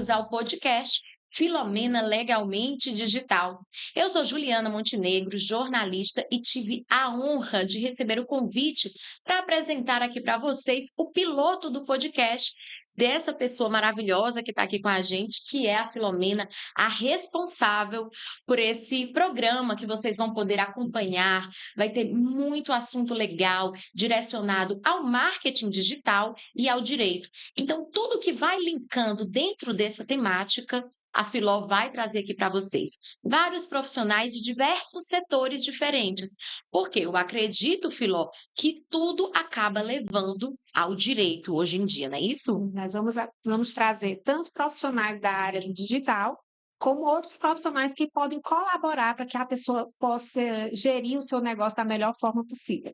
bem-vindos ao podcast Filomena Legalmente Digital. Eu sou Juliana Montenegro, jornalista, e tive a honra de receber o convite para apresentar aqui para vocês o piloto do podcast dessa pessoa maravilhosa que está aqui com a gente, que é a Filomena, a responsável por esse programa que vocês vão poder acompanhar. Vai ter muito assunto legal direcionado ao marketing digital e ao direito. Então, tudo que vai linkando dentro dessa temática, a Filó vai trazer aqui para vocês. Vários profissionais de diversos setores diferentes. Porque eu acredito, Filó, que tudo acaba levando ao direito hoje em dia, não é isso? Nós vamos trazer tanto profissionais da área do digital, como outros profissionais que podem colaborar para que a pessoa possa gerir o seu negócio da melhor forma possível.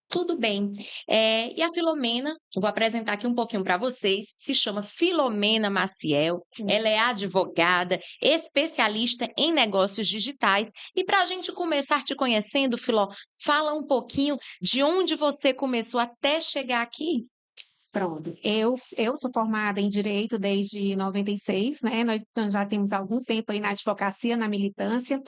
Tudo bem. E a Filomena, eu vou apresentar aqui um pouquinho para vocês, se chama Filomena Maciel, ela é advogada, especialista em negócios digitais. E para a gente começar te conhecendo, Filó, fala um pouquinho de onde você começou até chegar aqui. Pronto, eu sou formada em Direito desde 96, né? Nós já temos algum tempo aí na advocacia, na militância.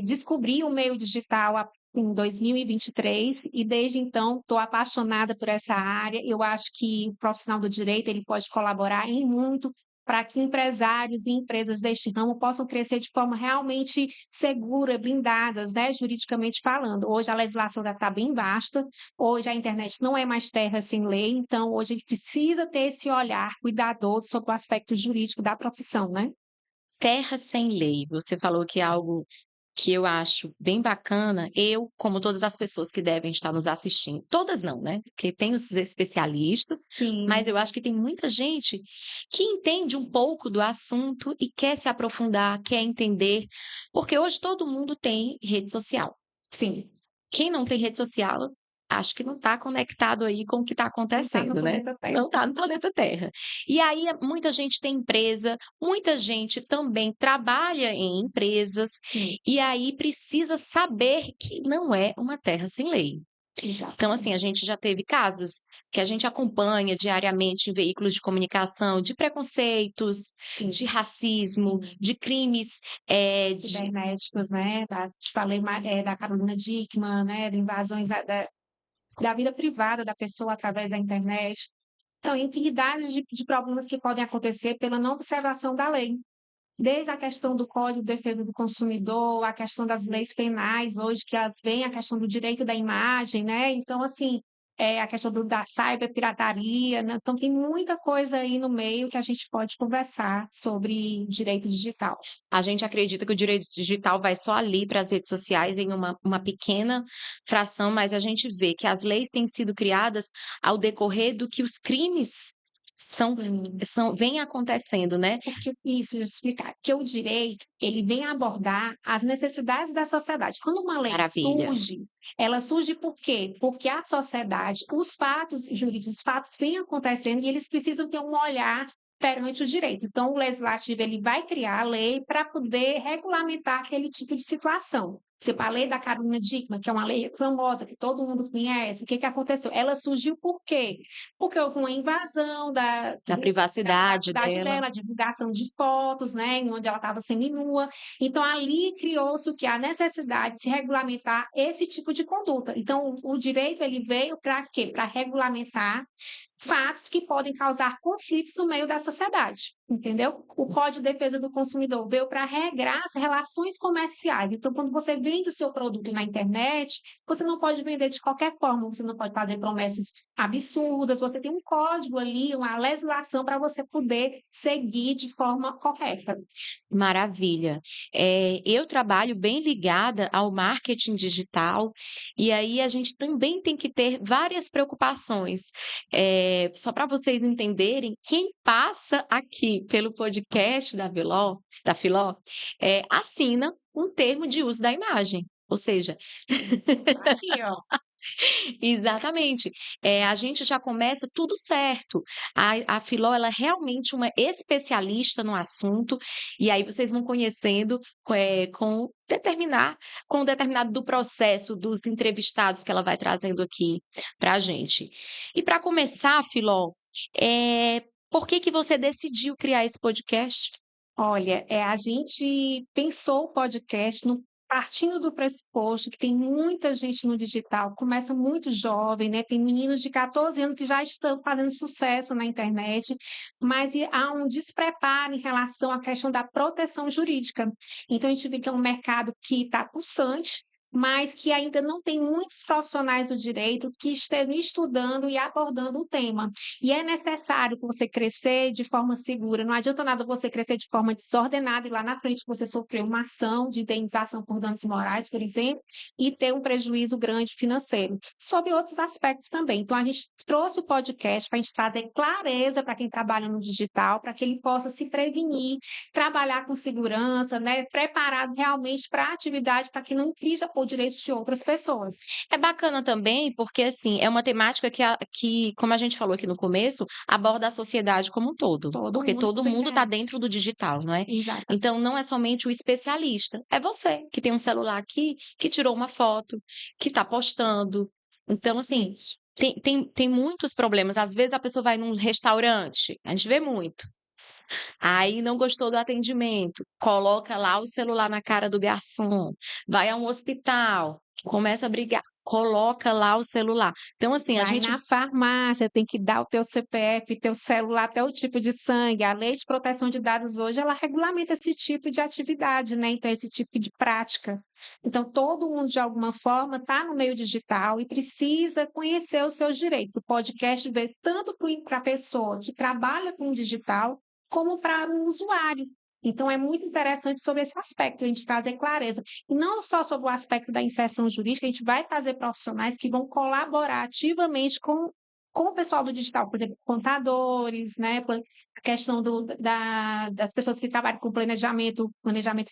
Descobri o meio digital em 2023 e desde então estou apaixonada por essa área. Eu acho que o profissional do direito ele pode colaborar em muito para que empresários e empresas deste ramo possam crescer de forma realmente segura, blindadas, né, juridicamente falando. Hoje a legislação está bem vasta, hoje a internet não é mais terra sem lei, então hoje a gente precisa ter esse olhar cuidadoso sobre o aspecto jurídico da profissão, né? Terra sem lei, você falou que é algo que eu acho bem bacana. Eu, como todas as pessoas que devem estar nos assistindo, todas não, né? Porque tem os especialistas, mas Sim. eu acho que tem muita gente que entende um pouco do assunto e quer se aprofundar, quer entender, porque hoje todo mundo tem rede social. Sim, Quem não tem rede social, acho que não está conectado aí com o que está não está no acontecendo, né? planeta Terra. Não está no planeta Terra. E aí, muita gente tem empresa, muita gente também trabalha em empresas, Sim, e aí precisa saber que não é uma terra sem lei. exato. Então, assim, a gente já teve casos que a gente acompanha diariamente em veículos de comunicação de preconceitos, Sim. de racismo, de crimes, de Cibernéticos, né? Te falei da Carolina Dickmann, né? De invasões da vida privada da pessoa através da internet. Então, infinidade de problemas que podem acontecer pela não observação da lei. Desde a questão do Código de Defesa do Consumidor, a questão das leis penais, hoje que elas vêm, a questão do direito da imagem, né? Então, assim, a questão da cyberpirataria, né? Então, tem muita coisa aí no meio que a gente pode conversar sobre direito digital. A gente acredita que o direito digital vai só ali para as redes sociais em uma pequena fração, mas a gente vê que as leis têm sido criadas ao decorrer do que os crimes vêm acontecendo, né? Porque isso, deixa eu explicar, que o direito, ele vem abordar as necessidades da sociedade. Quando uma lei Maravilha. surge, ela surge por quê? Porque a sociedade, os fatos jurídicos, os fatos vêm acontecendo e eles precisam ter um olhar perante o direito. Então, o legislativo ele vai criar a lei para poder regulamentar aquele tipo de situação. Tipo, a lei da Carolina Dickmann, que é uma lei famosa, que todo mundo conhece, o que aconteceu? Ela surgiu por quê? Porque houve uma invasão Da privacidade dela. dela, a divulgação de fotos, né, em onde ela estava seminua. Então, ali criou-se o que? A necessidade de se regulamentar esse tipo de conduta. Então, o direito ele veio para quê? Para regulamentar fatos que podem causar conflitos no meio da sociedade, entendeu? O Código de Defesa do Consumidor veio para regrar as relações comerciais. Então, quando você vende o seu produto na internet, você não pode vender de qualquer forma, você não pode fazer promessas absurdas, você tem um código ali, uma legislação para você poder seguir de forma correta. Maravilha. Eu trabalho bem ligada ao marketing digital, e aí a gente também tem que ter várias preocupações. Só para vocês entenderem, quem passa aqui pelo podcast da Filó, assina um termo de uso da imagem. Ou seja, Aqui, ó. exatamente. A gente já começa tudo certo. A Filó, ela é realmente uma especialista no assunto, e aí vocês vão conhecendo com determinado do processo dos entrevistados que ela vai trazendo aqui para a gente. E para começar, Filó, Por que que você decidiu criar esse podcast? Olha, a gente pensou o podcast partindo do pressuposto que tem muita gente no digital, começa muito jovem, né, tem meninos de 14 anos que já estão fazendo sucesso na internet, mas há um despreparo em relação à questão da proteção jurídica. Então a gente vê que é um mercado que está pulsante, mas que ainda não tem muitos profissionais do direito que estejam estudando e abordando o tema. E é necessário você crescer de forma segura. Não adianta nada você crescer de forma desordenada e lá na frente você sofrer uma ação de indenização por danos morais, por exemplo, e ter um prejuízo grande financeiro. Sobre outros aspectos também. Então, a gente trouxe o podcast para a gente trazer clareza para quem trabalha no digital, para que ele possa se prevenir, trabalhar com segurança, né, preparado realmente para a atividade, para que não infrinja o direito de outras pessoas. É bacana também, porque assim, é uma temática que, como a gente falou aqui no começo, aborda a sociedade como um todo. Todo Porque mundo todo se mundo está interessa. dentro do digital, não é? Exato. Então, não é somente o especialista, é você que tem um celular aqui, que tirou uma foto, que está postando. Então, assim, Isso. tem muitos problemas. Às vezes a pessoa vai num restaurante, a gente vê muito. Aí não gostou do atendimento, coloca lá o celular na cara do garçom, vai a um hospital, começa a brigar, coloca lá o celular. Então, assim, a Vai gente na farmácia, tem que dar o teu CPF, teu celular, até o tipo de sangue. A Lei de Proteção de Dados hoje, ela regulamenta esse tipo de atividade, né, então esse tipo de prática. Então todo mundo, de alguma forma, está no meio digital e precisa conhecer os seus direitos. O podcast veio tanto para a pessoa que trabalha com o digital, como para o usuário. Então é muito interessante sobre esse aspecto, a gente trazer clareza. E não só sobre o aspecto da inserção jurídica, a gente vai trazer profissionais que vão colaborar ativamente com o pessoal do digital, por exemplo, contadores, né? A questão das pessoas que trabalham com planejamento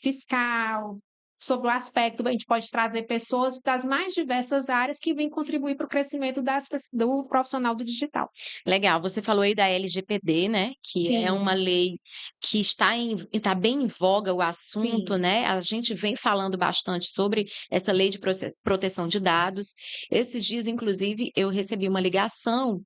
fiscal, sobre o aspecto, a gente pode trazer pessoas das mais diversas áreas que vêm contribuir para o crescimento do profissional do digital. legal, você falou aí da LGPD, né, que é uma Sim, lei que está bem em voga o assunto, sim. né, a gente vem falando bastante sobre essa lei de proteção de dados. Esses dias, inclusive, eu recebi uma ligação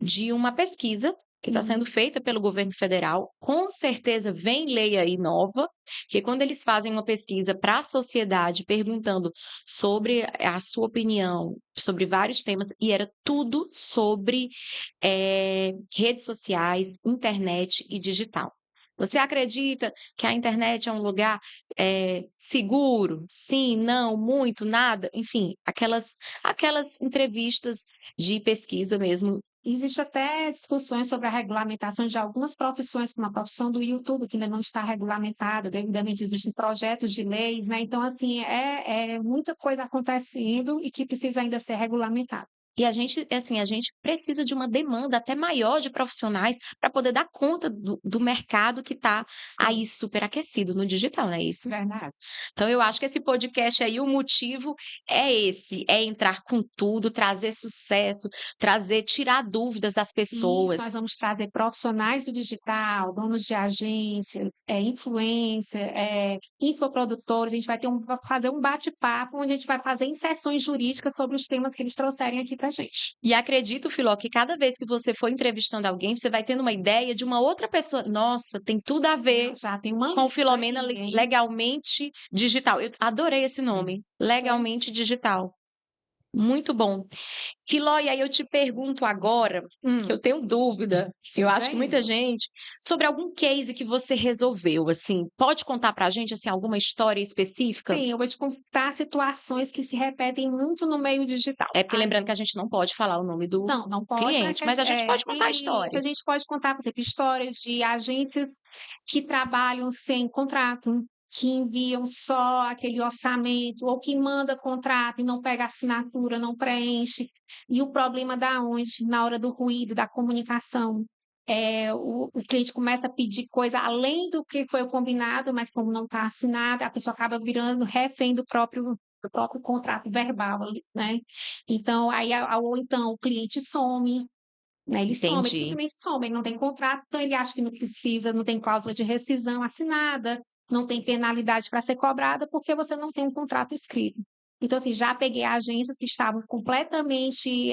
de uma pesquisa que está sendo Uhum. feita pelo governo federal. Com certeza vem lei aí nova, que quando eles fazem uma pesquisa para a sociedade perguntando sobre a sua opinião sobre vários temas, e era tudo sobre redes sociais, internet e digital. Você acredita que a internet é um lugar seguro? Sim, não, muito, nada? Enfim, aquelas entrevistas de pesquisa mesmo. Existe até discussões sobre a regulamentação de algumas profissões, como a profissão do YouTube, que ainda não está regulamentada, devidamente existem projetos de leis, né? Então, assim, é muita coisa acontecendo e que precisa ainda ser regulamentada. E a gente precisa de uma demanda até maior de profissionais para poder dar conta do mercado que está aí Sim, superaquecido no digital, não é isso? verdade. Então eu acho que esse podcast aí, o motivo é esse, é entrar com tudo, trazer sucesso, tirar dúvidas das E isso, pessoas. nós vamos trazer profissionais do digital, donos de agência, influencer, infoprodutores, a gente vai fazer um bate-papo onde a gente vai fazer inserções jurídicas sobre os temas que eles trouxerem aqui para a gente. E acredito, Filó, que cada vez que você for entrevistando alguém, você vai tendo uma ideia de uma outra pessoa. Nossa, tem tudo a ver Já tem uma com lista Filomena aí, hein? Legalmente Digital. Eu adorei esse nome, Foi. Legalmente Digital. Muito bom. Filó, e aí eu te pergunto agora, que eu tenho dúvida, eu Diz acho que aí. muita gente, sobre algum case que você resolveu, assim, pode contar pra gente, assim, alguma história específica? Sim, eu vou te contar situações que se repetem muito no meio digital. É porque lembrando que a gente não pode falar o nome do Não, não pode, mas cliente, mas a gente pode contar a isso, história. a gente pode contar, por exemplo, histórias de agências que trabalham sem contrato, que enviam só aquele orçamento, ou que manda contrato e não pega assinatura, não preenche. E o problema da onde? Na hora do ruído, da comunicação. O cliente começa a pedir coisa além do que foi o combinado, mas como não está assinado, a pessoa acaba virando refém do próprio contrato verbal ali, né? Então, ou então o cliente some, né? Ele Entendi. simplesmente some, ele não tem contrato, então ele acha que não precisa, não tem cláusula de rescisão assinada, não tem penalidade para ser cobrada, porque você não tem um contrato escrito. Então, assim, já peguei agências que estavam completamente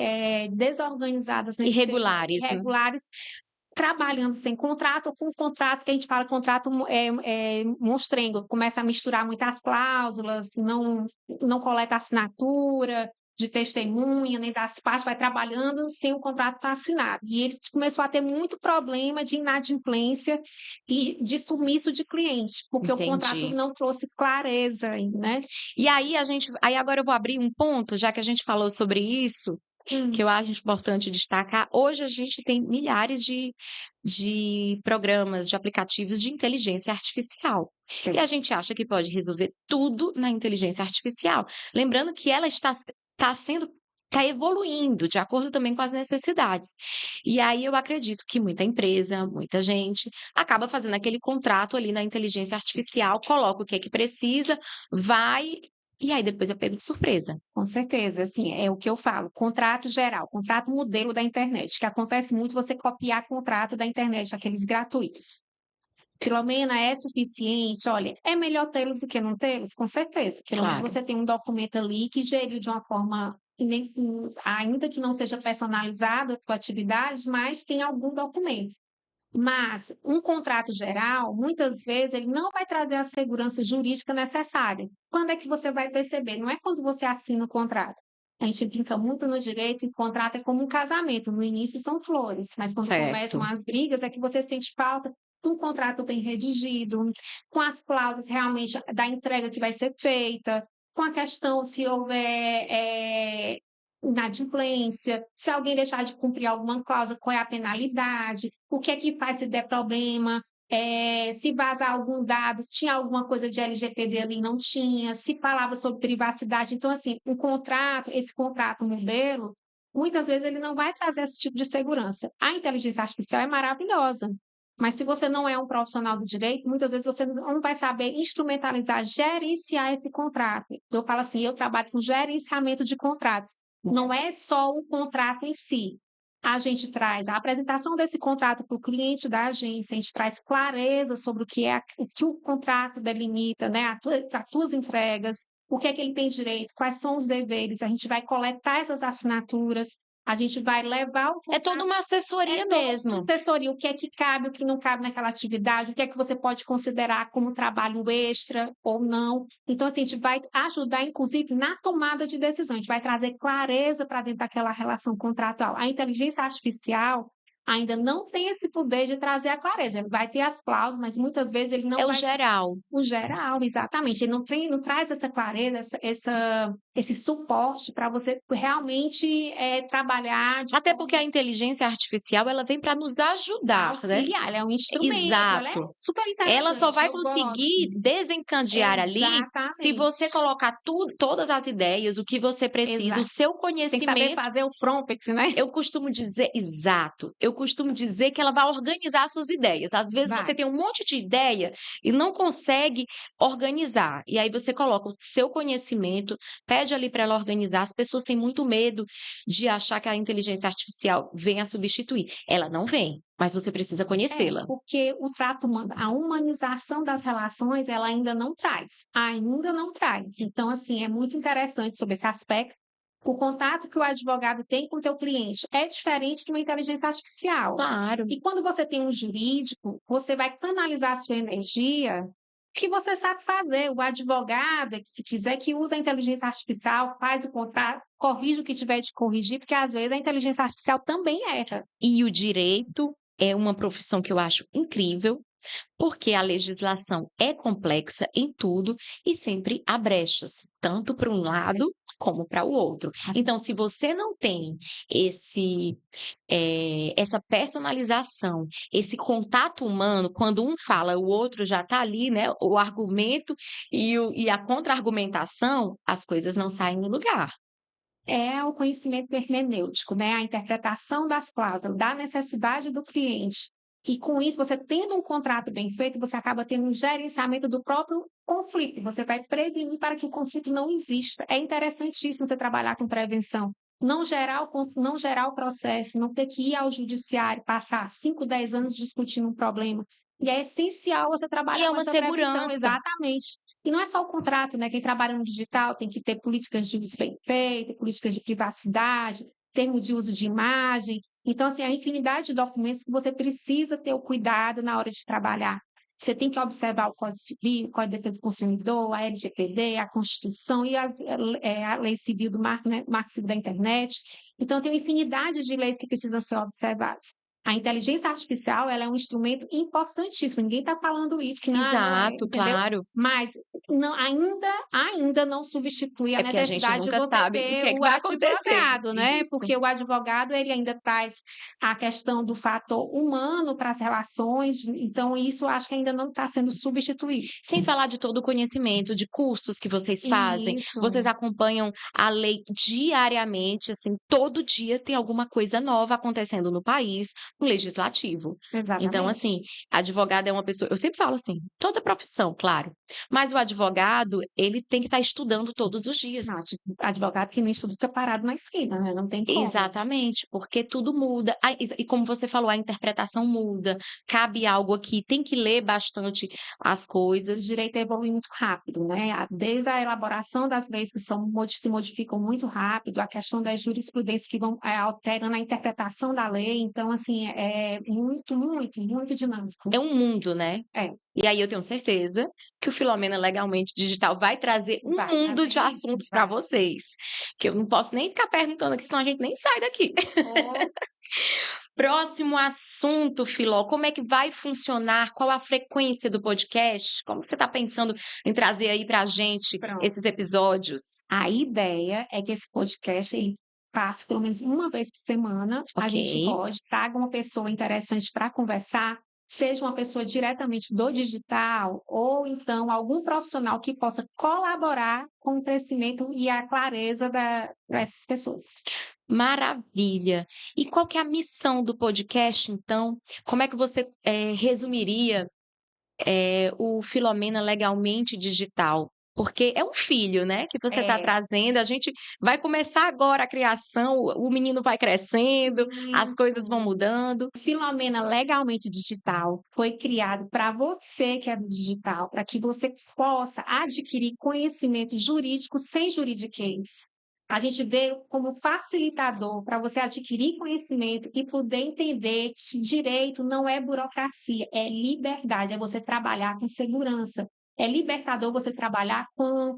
desorganizadas nesse sentido, Irregulares, né? irregulares, trabalhando sem contrato ou com contratos que a gente fala contrato monstrengo, começa a misturar muitas cláusulas, não coleta assinatura de testemunha, nem das partes, vai trabalhando sem o contrato estar assinado. E ele começou a ter muito problema de inadimplência e de sumiço de cliente, porque o contrato Entendi. não trouxe clareza aí, né. E aí agora eu vou abrir um ponto, já que a gente falou sobre isso, que Hum, eu acho importante destacar. Hoje a gente tem milhares de programas, de aplicativos de inteligência artificial. E sim, a gente acha que pode resolver tudo na inteligência artificial. Lembrando que ela está evoluindo de acordo também com as necessidades. E aí eu acredito que muita empresa, muita gente, acaba fazendo aquele contrato ali na inteligência artificial, coloca o que é que precisa, vai, e aí depois é pego de surpresa. com certeza, assim, é o que eu falo, contrato geral, contrato modelo da internet, que acontece muito você copiar contrato da internet, aqueles gratuitos. Filomena, é suficiente? Olha, é melhor tê-los do que não tê-los? Com certeza. Pelo menos Claro. você tem um documento ali que gere de uma forma, ainda que não seja personalizado a tua atividade, mas tem algum documento. Mas um contrato geral, muitas vezes, ele não vai trazer a segurança jurídica necessária. Quando é que você vai perceber? Não é quando você assina o contrato. A gente brinca muito no direito e contrato é como um casamento. No início são flores, mas quando começam Certo. as brigas é que você sente falta de um contrato bem redigido, com as cláusulas realmente da entrega que vai ser feita, com a questão se houver inadimplência, se alguém deixar de cumprir alguma cláusula, qual é a penalidade, o que é que faz se der problema, se vazar algum dado, tinha alguma coisa de LGPD ali, não tinha, se falava sobre privacidade. Então, assim, esse contrato modelo, muitas vezes ele não vai trazer esse tipo de segurança. A inteligência artificial é maravilhosa, mas se você não é um profissional do direito, muitas vezes você não vai saber instrumentalizar, gerenciar esse contrato. Eu falo assim, eu trabalho com gerenciamento de contratos. Não é só o contrato em si. A gente traz a apresentação desse contrato para o cliente da agência, a gente traz clareza sobre o que o contrato delimita, né, as tuas entregas, o que é que ele tem direito, quais são os deveres, a gente vai coletar essas assinaturas, a gente vai levar o É toda contrato. uma É assessoria toda uma mesmo. assessoria, o que é que cabe, o que não cabe naquela atividade, o que é que você pode considerar como trabalho extra ou não. Então, assim, a gente vai ajudar, inclusive, na tomada de decisão, a gente vai trazer clareza para dentro daquela relação contratual. A inteligência artificial ainda não tem esse poder de trazer a clareza, ele vai ter as cláusulas, mas muitas vezes ele É não o vai geral. o geral, exatamente. Ele não traz essa clareza, esse suporte para você realmente, trabalhar de Até porque forma a inteligência artificial, ela vem para nos ajudar, né. auxiliar, ela é um instrumento, ela é Exato. super Ela só interessante, vai eu gosto. conseguir desencadear ali, se você Exatamente, colocar todas as ideias, o que você precisa, o exato. seu Tem que saber conhecimento. fazer o prompt, né. Eu costumo dizer exato. Eu costumo dizer que ela vai organizar as suas ideias. Às vezes Vai. você tem um monte de ideia e não consegue organizar. E aí você coloca o seu conhecimento, pede ali para ela organizar. As pessoas têm muito medo de achar que a inteligência artificial vem a substituir. Ela não vem, mas você precisa É, conhecê-la. porque o trato humano, a humanização das relações, ela ainda não traz. Então, assim, é muito interessante sobre esse aspecto. O contato que o advogado tem com o teu cliente é diferente de uma inteligência artificial. Claro. E quando você tem um jurídico, você vai canalizar a sua energia que você sabe fazer. O advogado, se quiser, que usa a inteligência artificial, faz o contrato, corrige o que tiver de corrigir, porque às vezes a inteligência artificial também erra. E o direito é uma profissão que eu acho incrível, porque a legislação é complexa em tudo e sempre há brechas, tanto para um lado como para o outro. Então, se você não tem essa personalização, esse contato humano, quando um fala, o outro já está ali, né, o argumento e a contra-argumentação, as coisas não saem do lugar. É o conhecimento hermenêutico, né, a interpretação das cláusulas, da necessidade do cliente. E com isso, você tendo um contrato bem feito, você acaba tendo um gerenciamento do próprio conflito, você vai prevenir para que o conflito não exista. É interessantíssimo você trabalhar com prevenção, não gerar o processo, não ter que ir ao judiciário, passar 5, 10 anos discutindo um problema. E é essencial você E trabalhar é com uma essa prevenção, segurança. exatamente. E não é só o contrato, né? Quem trabalha no digital tem que ter políticas de uso bem feitas, políticas de privacidade, termo de uso de imagem. Então, assim, a infinidade de documentos que você precisa ter o cuidado na hora de trabalhar. Você tem que observar o Código Civil, o Código de Defesa do Consumidor, a LGPD, a Constituição e a Lei Civil do Marco, né, Marco Civil da Internet. Então, tem uma infinidade de leis que precisam ser observadas. A inteligência artificial, ela é um instrumento importantíssimo. Ninguém está falando isso, que não é, Exato, entendeu? claro. Mas não, ainda não substitui a É porque a gente necessidade de nunca você sabe o que ter é que o vai acontecer. advogado, né? Isso. Porque o advogado, ele ainda traz a questão do fator humano para as relações, então isso eu acho que ainda não está sendo substituído. Sem falar de todo o conhecimento, de cursos que vocês fazem, Isso, vocês acompanham a lei diariamente, assim, todo dia tem alguma coisa nova acontecendo no país, no legislativo. Então, assim, exatamente. advogado é uma pessoa, eu sempre falo assim, toda profissão, claro, mas o advogado, ele tem que estar estudando todos os dias. Não, advogado que não estuda fica parado na esquina, né? Não tem como. Exatamente, porque tudo muda. Ah, e como você falou, a interpretação muda, cabe algo aqui, tem que ler bastante as O coisas. direito evolui muito rápido, né? Desde a elaboração das leis que se modificam muito rápido, a questão das jurisprudências que vão alterando a interpretação da lei. Então, assim, é muito, muito, muito dinâmico. É um mundo, né? É, E aí eu tenho certeza que o Filomena Legalmente Digital vai trazer um vai mundo trazer de isso, assuntos para vai. vocês, que eu não posso nem ficar perguntando aqui, senão a gente nem sai daqui. Ou, Próximo assunto, Filó, como é que vai funcionar? Qual a frequência do podcast? Como você está pensando em trazer aí para a gente pronto. esses episódios? A ideia é que esse podcast ele passe pelo menos uma vez por semana. A Ok. gente pode traga uma pessoa interessante para conversar, seja uma pessoa diretamente do digital, ou então algum profissional que possa colaborar com o crescimento e a clareza dessas pessoas. Maravilha. E qual que é a missão do podcast, então? Como é que você resumiria o Filomena Legalmente Digital? Porque é um filho, né, que você está É, trazendo. A gente vai começar agora a criação, o menino vai crescendo, as coisas vão isso. mudando. Filomena Legalmente Digital foi criado para você que é do digital, para que você possa adquirir conhecimento jurídico sem juridiquês. A gente veio como facilitador para você adquirir conhecimento e poder entender que direito não é burocracia, é liberdade, é você trabalhar com segurança. É libertador você trabalhar com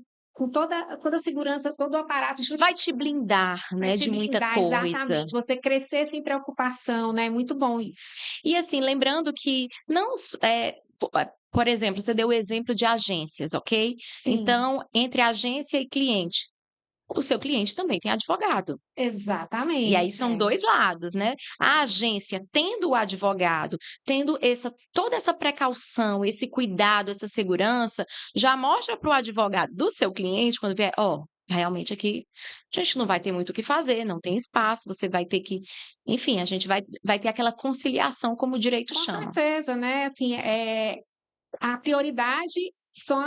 toda a segurança, todo o aparato Vai te blindar, para né, te de muita blindar, coisa. exatamente. Você crescer sem preocupação, né? Muito bom isso. E assim, lembrando que não por exemplo, você deu o exemplo de agências, ok? Sim, Então, entre agência e cliente, o seu cliente também tem advogado. E aí exatamente. são É. 2 lados, né. A agência tendo o advogado, tendo toda essa precaução, esse cuidado, essa segurança, já mostra para o advogado do seu cliente quando vier: "Ó, realmente aqui a gente não vai ter muito o que fazer, não tem espaço, você vai ter que", enfim, a gente vai ter aquela conciliação como o direito Com chama. certeza, né? Assim, a prioridade são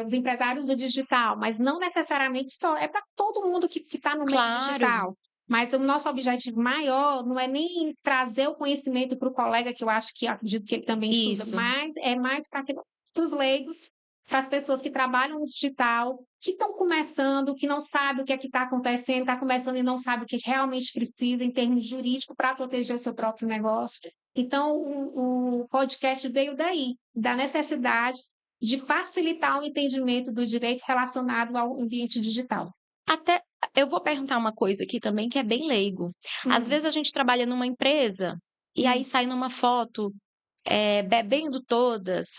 os empresários do digital, mas não necessariamente só, é para todo mundo que está no meio Claro, digital. Mas o nosso objetivo maior não é nem trazer o conhecimento para o colega, que eu acho que acredito que ele também estuda, isso. mas é mais para os leigos, para as pessoas que trabalham no digital, que estão começando, que não sabem o que é que está acontecendo, está começando e não sabe o que realmente precisa em termos jurídicos para proteger o seu próprio negócio. Então, o podcast veio daí, da necessidade de facilitar o entendimento do direito relacionado ao ambiente digital. Até eu vou perguntar uma coisa aqui também que é bem leigo. Às Hum, vezes a gente trabalha numa empresa e aí hum, sai numa foto, bebendo todas,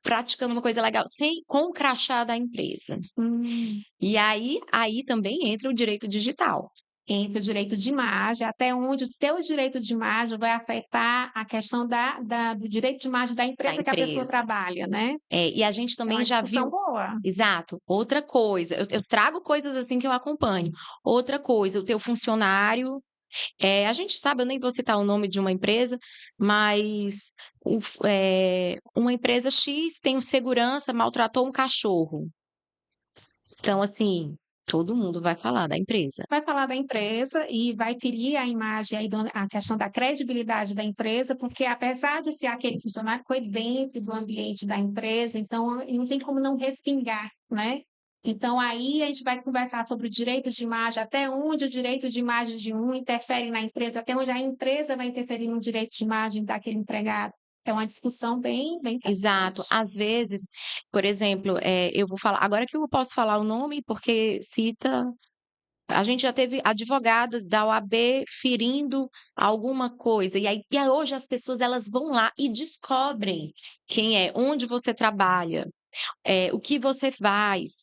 praticando uma coisa legal, sem com o crachá da empresa. hum. E aí também entra o direito digital Entre o direito de imagem, até onde o teu direito de imagem vai afetar a questão do direito de imagem da da empresa que a pessoa empresa. trabalha, né? E a gente É também uma já discussão viu. boa. Exato. Outra coisa, eu trago coisas assim que eu acompanho. Outra coisa, o teu funcionário. A gente sabe, eu nem vou citar o nome de uma empresa, mas uma empresa X tem um segurança, maltratou um cachorro. Então, assim, todo mundo vai falar da empresa. Vai falar da empresa e vai ferir a imagem, aí, a questão da credibilidade da empresa, porque apesar de ser aquele funcionário, foi dentro do ambiente da empresa, então não tem como não respingar, né? Então, aí a gente vai conversar sobre o direito de imagem, até onde o direito de imagem de um interfere na empresa, até onde a empresa vai interferir no direito de imagem daquele empregado. É uma discussão bem Exato. interessante. Às vezes, por exemplo, eu vou falar agora que eu posso falar o nome, porque cita a gente já teve advogada da OAB ferindo alguma coisa, e aí hoje as pessoas elas vão lá e descobrem quem é, onde você trabalha, o que você faz,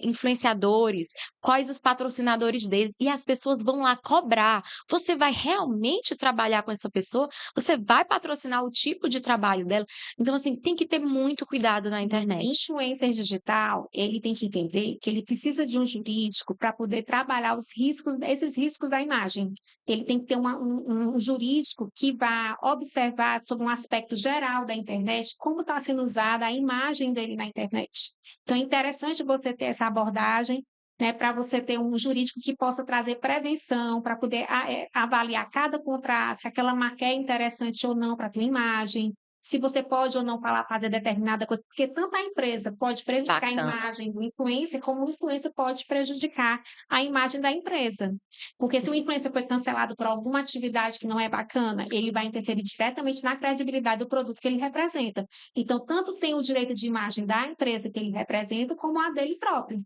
influenciadores, quais os patrocinadores deles, e as pessoas vão lá cobrar. Você vai realmente trabalhar com essa pessoa? Você vai patrocinar o tipo de trabalho dela? Então, assim, tem que ter muito cuidado na internet. Influencer digital, ele tem que entender que ele precisa de um jurídico para poder trabalhar os riscos, esses riscos da imagem. Ele tem que ter um jurídico que vá observar sobre um aspecto geral da internet, como está sendo usada a imagem dele na internet. Então, é interessante você ter essa abordagem, né, para você ter um jurídico que possa trazer prevenção, para poder avaliar cada contrato, se aquela marca é interessante ou não para a tua imagem, se você pode ou não falar, fazer determinada coisa, porque tanto a empresa pode prejudicar a Bacana. imagem do influencer, como o influencer pode prejudicar a imagem da empresa. Porque se o influencer foi cancelado por alguma atividade que não é bacana, ele vai interferir diretamente na credibilidade do produto que ele representa. Então, tanto tem o direito de imagem da empresa que ele representa, como a dele próprio.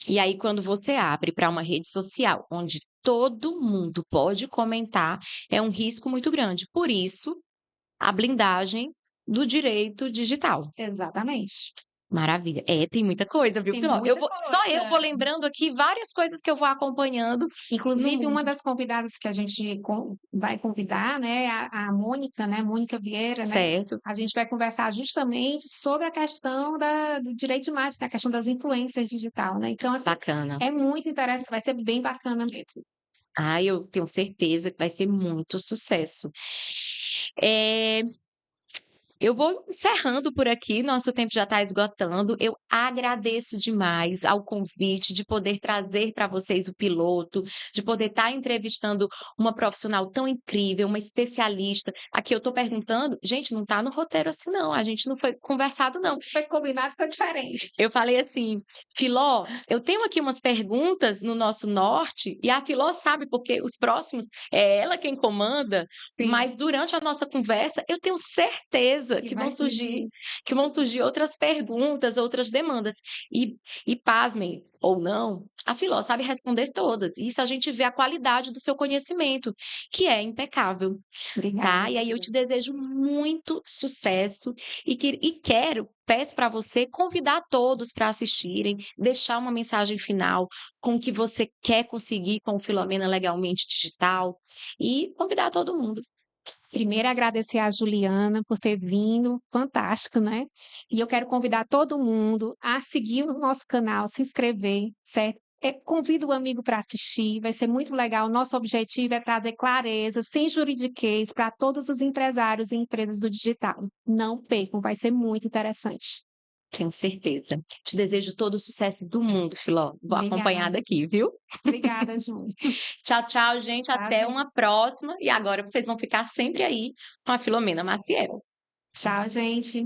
E aí, quando você abre para uma rede social onde todo mundo pode comentar, é um risco muito grande. Por isso, a blindagem do direito digital. Exatamente. Maravilha. Tem muita coisa, viu, Tem Filó? muita Só eu vou coisa. lembrando aqui várias coisas que eu vou acompanhando no Inclusive, uma mundo. das convidadas que a gente vai convidar, né, a Mônica, né, Mônica Vieira, né, Certo, a gente vai conversar justamente sobre a questão do direito de imagem, da questão das influências digital, né? Então, assim, bacana. é muito interessante, vai ser bem bacana mesmo. Eu tenho certeza que vai ser muito sucesso. Eh Eu vou encerrando por aqui, nosso tempo já está esgotando. Eu agradeço demais ao convite de poder trazer para vocês o piloto, de poder estar entrevistando uma profissional tão incrível, uma especialista. Aqui eu estou perguntando, gente, não está no roteiro assim não, a gente não foi conversado não. Foi combinado, foi diferente. Eu falei assim: "Filó, eu tenho aqui umas perguntas no nosso norte", e a Filó sabe, porque os próximos é ela quem comanda, Sim, mas durante a nossa conversa eu tenho certeza e que vai surgir. que vão surgir outras perguntas, outras demandas. E pasmem ou não, a Filó sabe responder todas. Isso a gente vê a qualidade do seu conhecimento, que é impecável, Obrigada, tá? E aí eu querida. te desejo muito sucesso peço para você convidar todos para assistirem, deixar uma mensagem final com o que você quer conseguir com o Filomena Legalmente Digital e convidar todo mundo. Primeiro, agradecer a Juliana por ter vindo, fantástico, né? E eu quero convidar todo mundo a seguir o nosso canal, se inscrever, certo? Convido o amigo para assistir, vai ser muito legal. Nosso objetivo é trazer clareza, sem juridiquês, para todos os empresários e empresas do digital. Não percam, vai ser muito interessante. Tenho certeza. Te desejo todo o sucesso do mundo, Filó. Vou Obrigada. acompanhada aqui, viu? Obrigada, Ju. Tchau, tchau, gente. Tchau, Até gente. uma próxima. E agora vocês vão ficar sempre aí com a Filomena Maciel. Tchau, gente.